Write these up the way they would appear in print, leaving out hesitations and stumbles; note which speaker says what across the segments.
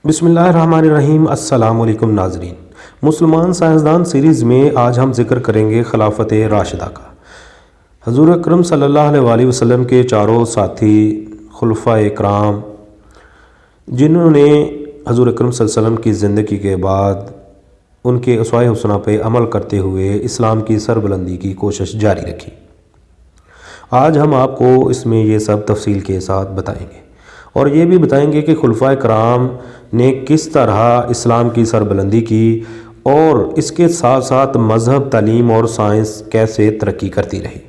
Speaker 1: بسم اللہ الرحمن الرحیم۔ السلام علیکم ناظرین، مسلمان سائنسدان سیریز میں آج ہم ذکر کریں گے خلافت راشدہ کا۔ حضور اکرم صلی اللہ علیہ وآلہ وسلم کے چاروں ساتھی خلفائے اکرام، جنہوں نے حضور اکرم صلی اللہ علیہ وسلم کی زندگی کے بعد ان کے اسوہ حسنہ پہ عمل کرتے ہوئے اسلام کی سربلندی کی کوشش جاری رکھی۔ آج ہم آپ کو اس میں یہ سب تفصیل کے ساتھ بتائیں گے اور یہ بھی بتائیں گے کہ خلفائے کرام نے کس طرح اسلام کی سربلندی کی اور اس کے ساتھ ساتھ مذہب، تعلیم اور سائنس کیسے ترقی کرتی رہی۔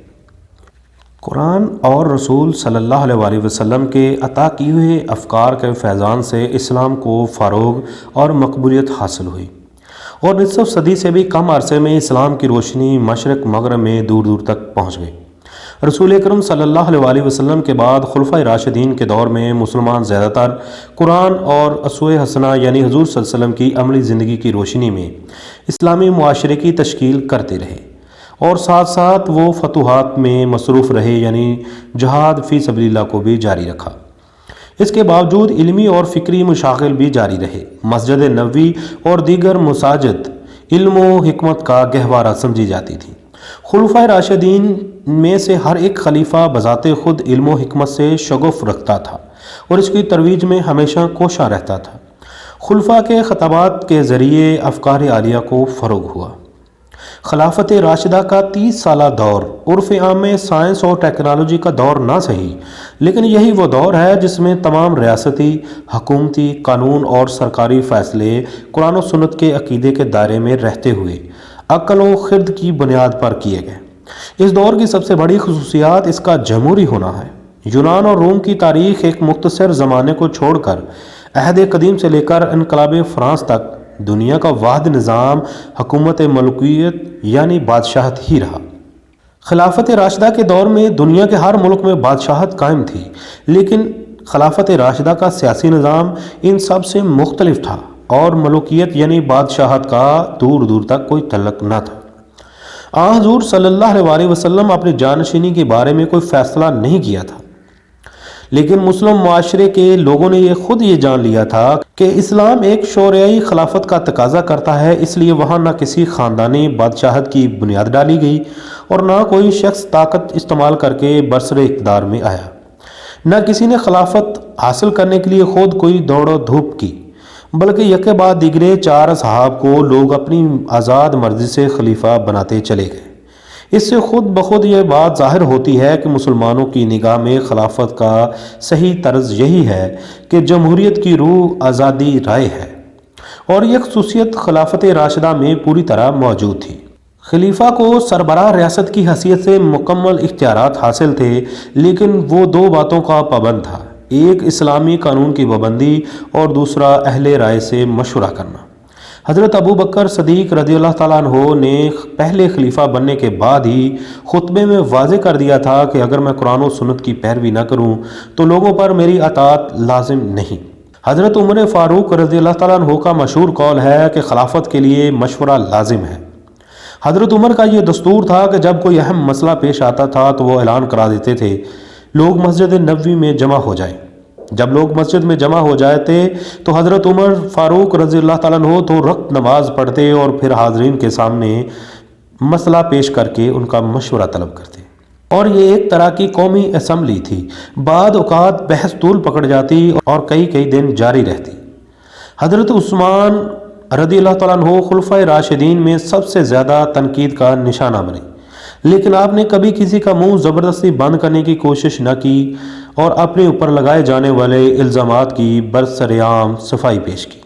Speaker 1: قرآن اور رسول صلی اللہ علیہ وآلہ وسلم کے عطا کیے ہوئے افکار کے فیضان سے اسلام کو فروغ اور مقبولیت حاصل ہوئی اور نصف صدی سے بھی کم عرصے میں اسلام کی روشنی مشرق مغرب میں دور دور تک پہنچ گئی۔ رسول اکرم صلی اللہ علیہ وآلہ وسلم کے بعد خلفائے راشدین کے دور میں مسلمان زیادہ تر قرآن اور اسوہ حسنہ یعنی حضور صلی اللہ علیہ وسلم کی عملی زندگی کی روشنی میں اسلامی معاشرے کی تشکیل کرتے رہے اور ساتھ ساتھ وہ فتوحات میں مصروف رہے، یعنی جہاد فی سبیل اللہ کو بھی جاری رکھا۔ اس کے باوجود علمی اور فکری مشاغل بھی جاری رہے۔ مسجد نبوی اور دیگر مساجد علم و حکمت کا گہوارہ سمجھی جاتی تھی۔ خلفائے راشدین میں سے ہر ایک خلیفہ بذات خود علم و حکمت سے شغف رکھتا تھا اور اس کی ترویج میں ہمیشہ کوشاں رہتا تھا۔ خلفاء کے خطابات کے ذریعے افکار عالیہ کو فروغ ہوا۔ خلافت راشدہ کا 30 سالہ دور عرف عام میں سائنس اور ٹیکنالوجی کا دور نہ سہی، لیکن یہی وہ دور ہے جس میں تمام ریاستی، حکومتی، قانون اور سرکاری فیصلے قرآن و سنت کے عقیدے کے دائرے میں رہتے ہوئے عقل و خرد کی بنیاد پر کیے گئے۔ اس دور کی سب سے بڑی خصوصیات اس کا جمہوری ہونا ہے۔ یونان اور روم کی تاریخ ایک مختصر زمانے کو چھوڑ کر عہد قدیم سے لے کر انقلاب فرانس تک دنیا کا واحد نظام حکومت ملوکیت یعنی بادشاہت ہی رہا۔ خلافت راشدہ کے دور میں دنیا کے ہر ملک میں بادشاہت قائم تھی، لیکن خلافت راشدہ کا سیاسی نظام ان سب سے مختلف تھا اور ملوکیت یعنی بادشاہت کا دور دور تک کوئی تعلق نہ تھا۔ حضور صلی اللہ علیہ وآلہ وسلم اپنی جانشینی کے بارے میں کوئی فیصلہ نہیں کیا تھا، لیکن مسلم معاشرے کے لوگوں نے خود یہ جان لیا تھا کہ اسلام ایک شورعی خلافت کا تقاضا کرتا ہے، اس لیے وہاں نہ کسی خاندانی بادشاہت کی بنیاد ڈالی گئی اور نہ کوئی شخص طاقت استعمال کر کے برسر اقتدار میں آیا، نہ کسی نے خلافت حاصل کرنے کے لیے خود کوئی دوڑ و دھوپ کی، بلکہ یکے بعد دیگرے 4 اصحاب کو لوگ اپنی آزاد مرضی سے خلیفہ بناتے چلے گئے۔ اس سے خود بخود یہ بات ظاہر ہوتی ہے کہ مسلمانوں کی نگاہ میں خلافت کا صحیح طرز یہی ہے کہ جمہوریت کی روح آزادی رائے ہے، اور یہ خصوصیت خلافت راشدہ میں پوری طرح موجود تھی۔ خلیفہ کو سربراہ ریاست کی حیثیت سے مکمل اختیارات حاصل تھے، لیکن وہ 2 باتوں کا پابند تھا، ایک اسلامی قانون کی پابندی اور دوسرا اہل رائے سے مشورہ کرنا۔ حضرت ابو بکر صدیق رضی اللہ تعالیٰ عنہ نے پہلے خلیفہ بننے کے بعد ہی خطبے میں واضح کر دیا تھا کہ اگر میں قرآن و سنت کی پیروی نہ کروں تو لوگوں پر میری اطاعت لازم نہیں۔ حضرت عمر فاروق رضی اللہ تعالیٰ عنہ کا مشہور قول ہے کہ خلافت کے لیے مشورہ لازم ہے۔ حضرت عمر کا یہ دستور تھا کہ جب کوئی اہم مسئلہ پیش آتا تھا تو وہ اعلان کرا دیتے تھے، لوگ مسجد نبوی میں جمع ہو جائیں۔ جب لوگ مسجد میں جمع ہو جاتے تو حضرت عمر فاروق رضی اللہ تعالیٰ عنہ تو رکعت نماز پڑھتے اور پھر حاضرین کے سامنے مسئلہ پیش کر کے ان کا مشورہ طلب کرتے، اور یہ ایک طرح کی قومی اسمبلی تھی۔ بعد اوقات بحث طول پکڑ جاتی اور کئی دن جاری رہتی۔ حضرت عثمان رضی اللہ تعالیٰ عنہ خلفائے راشدین میں سب سے زیادہ تنقید کا نشانہ بنے، لیکن آپ نے کبھی کسی کا منہ زبردستی بند کرنے کی کوشش نہ کی اور اپنے اوپر لگائے جانے والے الزامات کی برسرعام صفائی پیش کی۔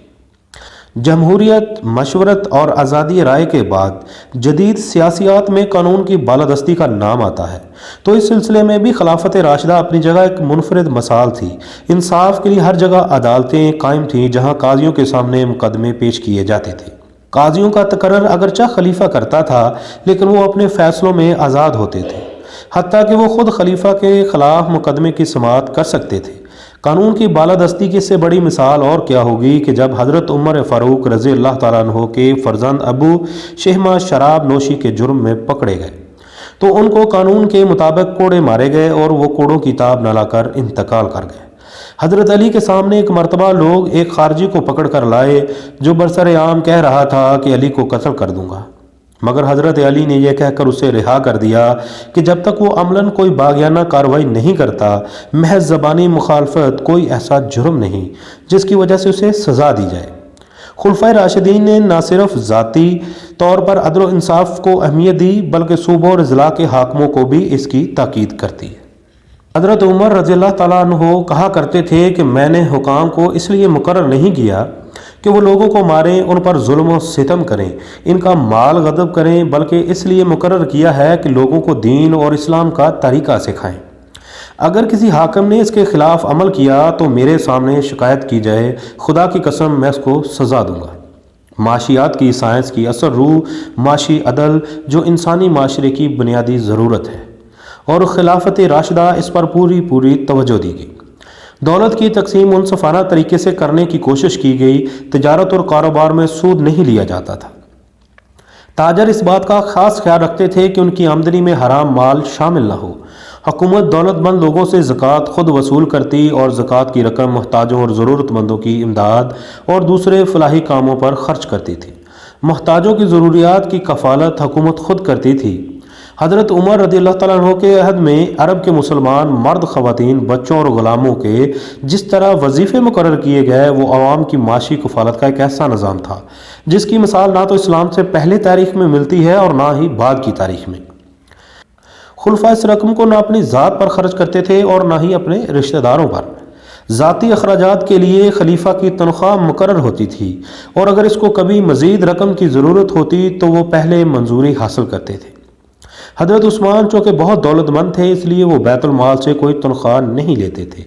Speaker 1: جمہوریت، مشورت اور آزادی رائے کے بعد جدید سیاسیات میں قانون کی بالادستی کا نام آتا ہے، تو اس سلسلے میں بھی خلافت راشدہ اپنی جگہ ایک منفرد مثال تھی۔ انصاف کے لیے ہر جگہ عدالتیں قائم تھیں جہاں قاضیوں کے سامنے مقدمے پیش کیے جاتے تھے۔ قاضیوں کا تقرر اگرچہ خلیفہ کرتا تھا، لیکن وہ اپنے فیصلوں میں آزاد ہوتے تھے، حتیٰ کہ وہ خود خلیفہ کے خلاف مقدمے کی سماعت کر سکتے تھے۔ قانون کی بالادستی کی اس سے بڑی مثال اور کیا ہوگی کہ جب حضرت عمر فاروق رضی اللہ تعالیٰ عنہ کے فرزند ابو شہمہ شراب نوشی کے جرم میں پکڑے گئے تو ان کو قانون کے مطابق کوڑے مارے گئے اور وہ کوڑوں کی تاب نہ لا کر انتقال کر گئے۔ حضرت علی کے سامنے ایک مرتبہ لوگ ایک خارجی کو پکڑ کر لائے جو برسر عام کہہ رہا تھا کہ علی کو قتل کر دوں گا، مگر حضرت علی نے یہ کہہ کر اسے رہا کر دیا کہ جب تک وہ عملاً کوئی باغیانہ کارروائی نہیں کرتا، محض زبانی مخالفت کوئی ایسا جرم نہیں جس کی وجہ سے اسے سزا دی جائے۔ خلفائے راشدین نے نہ صرف ذاتی طور پر عدل و انصاف کو اہمیت دی بلکہ صوبوں اور اضلاع کے حاکموں کو بھی اس کی تاکید کرتی ہے۔ حضرت عمر رضی اللہ تعالیٰ عنہ کہا کرتے تھے کہ میں نے حکام کو اس لیے مقرر نہیں کیا کہ وہ لوگوں کو ماریں، ان پر ظلم و ستم کریں، ان کا مال غصب کریں، بلکہ اس لیے مقرر کیا ہے کہ لوگوں کو دین اور اسلام کا طریقہ سکھائیں۔ اگر کسی حاکم نے اس کے خلاف عمل کیا تو میرے سامنے شکایت کی جائے، خدا کی قسم میں اس کو سزا دوں گا۔ معاشیات کی سائنس کی اثر روح معاشی عدل جو انسانی معاشرے کی بنیادی ضرورت ہے، اور خلافت راشدہ اس پر پوری توجہ دی گئی۔ دولت کی تقسیم منصفانہ طریقے سے کرنے کی کوشش کی گئی، تجارت اور کاروبار میں سود نہیں لیا جاتا تھا۔ تاجر اس بات کا خاص خیال رکھتے تھے کہ ان کی آمدنی میں حرام مال شامل نہ ہو۔ حکومت دولت مند لوگوں سے زکوٰۃ خود وصول کرتی اور زکوٰۃ کی رقم محتاجوں اور ضرورت مندوں کی امداد اور دوسرے فلاحی کاموں پر خرچ کرتی تھی۔ محتاجوں کی ضروریات کی کفالت حکومت خود کرتی تھی۔ حضرت عمر رضی اللہ تعالیٰ عنہ کے عہد میں عرب کے مسلمان مرد، خواتین، بچوں اور غلاموں کے جس طرح وظیفے مقرر کیے گئے، وہ عوام کی معاشی کفالت کا ایک ایسا نظام تھا جس کی مثال نہ تو اسلام سے پہلے تاریخ میں ملتی ہے اور نہ ہی بعد کی تاریخ میں۔ خلفاء اس رقم کو نہ اپنی ذات پر خرچ کرتے تھے اور نہ ہی اپنے رشتہ داروں پر۔ ذاتی اخراجات کے لیے خلیفہ کی تنخواہ مقرر ہوتی تھی، اور اگر اس کو کبھی مزید رقم کی ضرورت ہوتی تو وہ پہلے منظوری حاصل کرتے تھے۔ حضرت عثمان چونکہ بہت دولت مند تھے، اس لیے وہ بیت المال سے کوئی تنخواہ نہیں لیتے تھے۔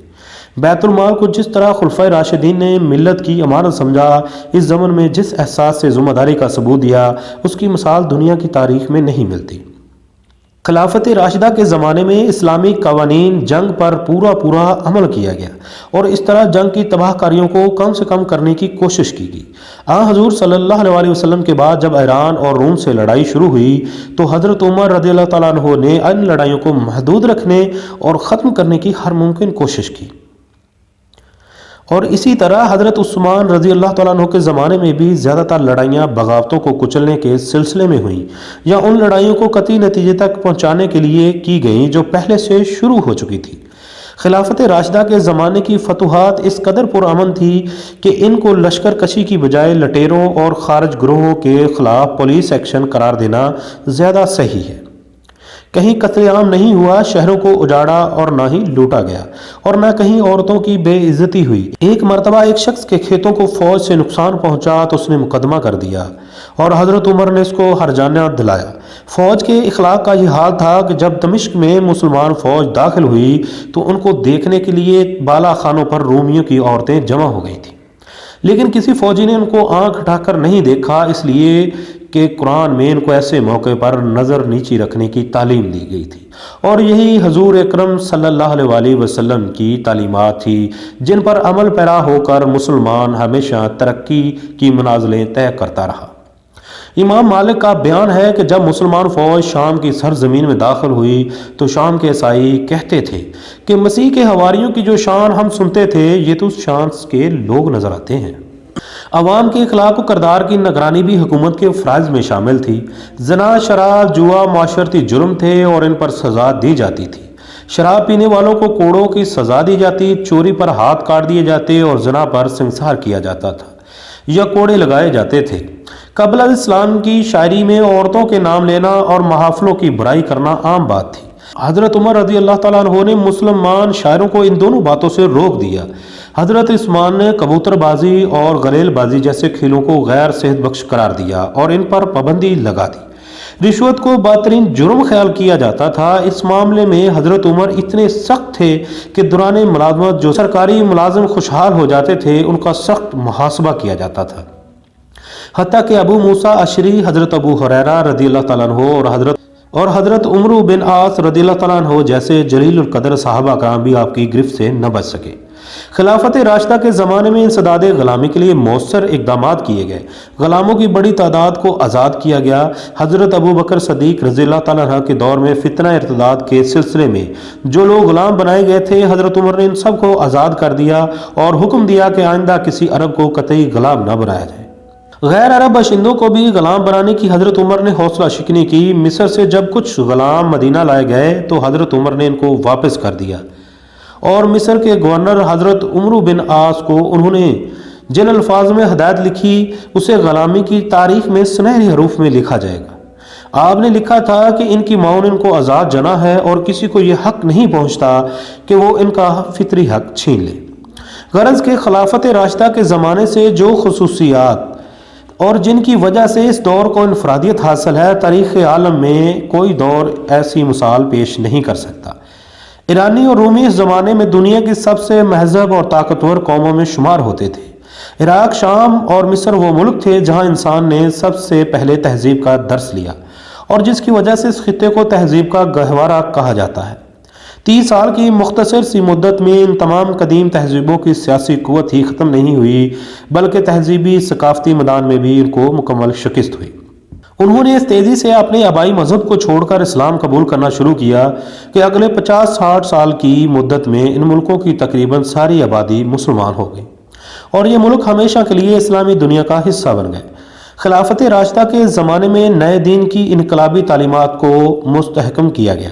Speaker 1: بیت المال کو جس طرح خلفائے راشدین نے ملت کی امانت سمجھا، اس زمن میں جس احساس سے ذمہ داری کا ثبوت دیا، اس کی مثال دنیا کی تاریخ میں نہیں ملتی۔ خلافت راشدہ کے زمانے میں اسلامی قوانین جنگ پر پورا عمل کیا گیا، اور اس طرح جنگ کی تباہ کاریوں کو کم سے کم کرنے کی کوشش کی گئی۔ حضور صلی اللہ علیہ وسلم کے بعد جب ایران اور روم سے لڑائی شروع ہوئی تو حضرت عمر رضی اللہ تعالیٰ عنہ نے ان لڑائیوں کو محدود رکھنے اور ختم کرنے کی ہر ممکن کوشش کی، اور اسی طرح حضرت عثمان رضی اللہ تعالیٰ عنہ کے زمانے میں بھی زیادہ تر لڑائیاں بغاوتوں کو کچلنے کے سلسلے میں ہوئیں یا ان لڑائیوں کو قطعی نتیجے تک پہنچانے کے لیے کی گئیں جو پہلے سے شروع ہو چکی تھی۔ خلافت راشدہ کے زمانے کی فتوحات اس قدر پرامن تھی کہ ان کو لشکر کشی کی بجائے لٹیروں اور خارج گروہوں کے خلاف پولیس ایکشن قرار دینا زیادہ صحیح ہے۔ کہیں قتل عام نہیں ہوا، شہروں کو اجاڑا اور نہ ہی لوٹا گیا، اور نہ کہیں عورتوں کی بے عزتی ہوئی۔ ایک مرتبہ ایک شخص کے کھیتوں کو فوج سے نقصان پہنچا تو اس نے مقدمہ کر دیا، اور حضرت عمر نے اس کو ہرجانہ دلایا۔ فوج کے اخلاق کا یہ حال تھا کہ جب دمشق میں مسلمان فوج داخل ہوئی تو ان کو دیکھنے کے لیے بالا خانوں پر رومیوں کی عورتیں جمع ہو گئی تھیں، لیکن کسی فوجی نے ان کو آنکھ اٹھا کر نہیں دیکھا، اس لیے کہ قرآن میں ان کو ایسے موقع پر نظر نیچی رکھنے کی تعلیم دی گئی تھی، اور یہی حضور اکرم صلی اللہ علیہ وسلم کی تعلیمات تھی جن پر عمل پیرا ہو کر مسلمان ہمیشہ ترقی کی منازلیں طے کرتا رہا۔ امام مالک کا بیان ہے کہ جب مسلمان فوج شام کی سرزمین میں داخل ہوئی تو شام کے عیسائی کہتے تھے کہ مسیح کے حواریوں کی جو شان ہم سنتے تھے، یہ تو اس شان کے لوگ نظر آتے ہیں۔ عوام کے اخلاق و کردار کی نگرانی بھی حکومت کے فرائض میں شامل تھی۔ زنا، شراب، جوا معاشرتی جرم تھے اور ان پر سزا دی جاتی تھی۔ شراب پینے والوں کو کوڑوں کی سزا دی جاتی، چوری پر ہاتھ کاٹ دیے جاتے اور زنا پر سنگسار کیا جاتا تھا یا کوڑے لگائے جاتے تھے۔ قبل اسلام کی شاعری میں عورتوں کے نام لینا اور محافلوں کی برائی کرنا عام بات تھی۔ حضرت عمر رضی اللہ تعالیٰ عنہ نے مسلمان شاعروں کو ان دونوں باتوں سے روک دیا۔ حضرت عثمان نے کبوتر بازی اور غلیل بازی جیسے کھیلوں کو غیر صحت بخش قرار دیا اور ان پر پابندی لگا دی۔ رشوت کو بدترین جرم خیال کیا جاتا تھا۔ اس معاملے میں حضرت عمر اتنے سخت تھے کہ دوران ملازمت جو سرکاری ملازم خوشحال ہو جاتے تھے ان کا سخت محاسبہ کیا جاتا تھا، حتیٰ کہ ابو موسیٰ اشعری، حضرت ابو ہریرہ رضی اللہ تعالیٰ عنہ اور حضرت عمرو بن عاص رضی اللہ تعالیٰ عنہ جیسے جلیل القدر صحابہ کرام بھی آپ کی گرفت سے نہ بچ سکے۔ خلافت راشدہ کے زمانے میں انسداد غلامی کے لیے مؤثر اقدامات کیے گئے، غلاموں کی بڑی تعداد کو آزاد کیا گیا۔ حضرت ابو بکر صدیق رضی اللہ تعالیٰ عنہ کے دور میں فتنہ ارتداد کے سلسلے میں جو لوگ غلام بنائے گئے تھے، حضرت عمر نے ان سب کو آزاد کر دیا اور حکم دیا کہ آئندہ کسی عرب کو قطعی غلام نہ بنایا جائے۔ غیر عرب باشندوں کو بھی غلام بنانے کی حضرت عمر نے حوصلہ شکنی کی۔ مصر سے جب کچھ غلام مدینہ لائے گئے تو حضرت عمر نے ان کو واپس کر دیا، اور مصر کے گورنر حضرت عمرو بن عاص کو انہوں نے جن الفاظ میں ہدایت لکھی اسے غلامی کی تاریخ میں سنہری حروف میں لکھا جائے گا۔ آپ نے لکھا تھا کہ ان کی ماؤں نے ان کو آزاد جنا ہے اور کسی کو یہ حق نہیں پہنچتا کہ وہ ان کا فطری حق چھین لے۔ غرض کہ خلافت راشدہ کے زمانے سے جو خصوصیات اور جن کی وجہ سے اس دور کو انفرادیت حاصل ہے، تاریخ عالم میں کوئی دور ایسی مثال پیش نہیں کر سکتا۔ ایرانی اور رومی اس زمانے میں دنیا کی سب سے مہذب اور طاقتور قوموں میں شمار ہوتے تھے۔ عراق، شام اور مصر وہ ملک تھے جہاں انسان نے سب سے پہلے تہذیب کا درس لیا، اور جس کی وجہ سے اس خطے کو تہذیب کا گہوارہ کہا جاتا ہے۔ 30 سال کی مختصر سی مدت میں ان تمام قدیم تہذیبوں کی سیاسی قوت ہی ختم نہیں ہوئی، بلکہ تہذیبی ثقافتی میدان میں بھی ان کو مکمل شکست ہوئی۔ انہوں نے اس تیزی سے اپنے آبائی مذہب کو چھوڑ کر اسلام قبول کرنا شروع کیا کہ اگلے 50-60 سال کی مدت میں ان ملکوں کی تقریباً ساری آبادی مسلمان ہو گئی، اور یہ ملک ہمیشہ کے لیے اسلامی دنیا کا حصہ بن گئے۔ خلافت راشدہ کے زمانے میں نئے دین کی انقلابی تعلیمات کو مستحکم کیا گیا،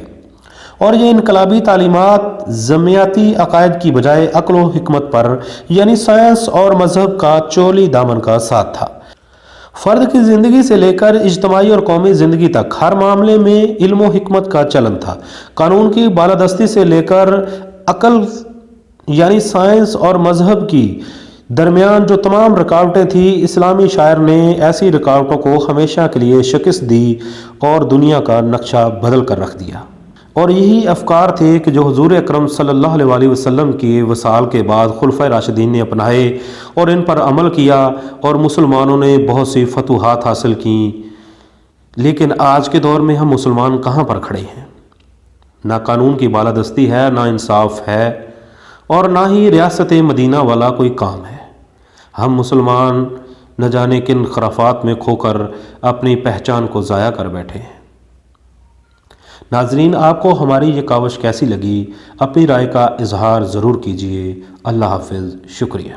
Speaker 1: اور یہ انقلابی تعلیمات جمعیتی عقائد کی بجائے عقل و حکمت پر، یعنی سائنس اور مذہب کا چولی دامن کا ساتھ تھا۔ فرد کی زندگی سے لے کر اجتماعی اور قومی زندگی تک ہر معاملے میں علم و حکمت کا چلن تھا۔ قانون کی بالادستی سے لے کر عقل یعنی سائنس اور مذہب کی درمیان جو تمام رکاوٹیں تھیں، اسلامی شاعر نے ایسی رکاوٹوں کو ہمیشہ کے لیے شکست دی اور دنیا کا نقشہ بدل کر رکھ دیا۔ اور یہی افکار تھے کہ جو حضور اکرم صلی اللہ علیہ وسلم کے وصال کے بعد خلفائے راشدین نے اپنائے اور ان پر عمل کیا، اور مسلمانوں نے بہت سی فتوحات حاصل کیں۔ لیکن آج کے دور میں ہم مسلمان کہاں پر کھڑے ہیں؟ نہ قانون کی بالادستی ہے، نہ انصاف ہے، اور نہ ہی ریاست مدینہ والا کوئی کام ہے۔ ہم مسلمان نہ جانے کن خرافات میں کھو کر اپنی پہچان کو ضائع کر بیٹھے ہیں۔ ناظرین، آپ کو ہماری یہ کاوش کیسی لگی؟ اپنی رائے کا اظہار ضرور کیجیے۔ اللہ حافظ، شکریہ۔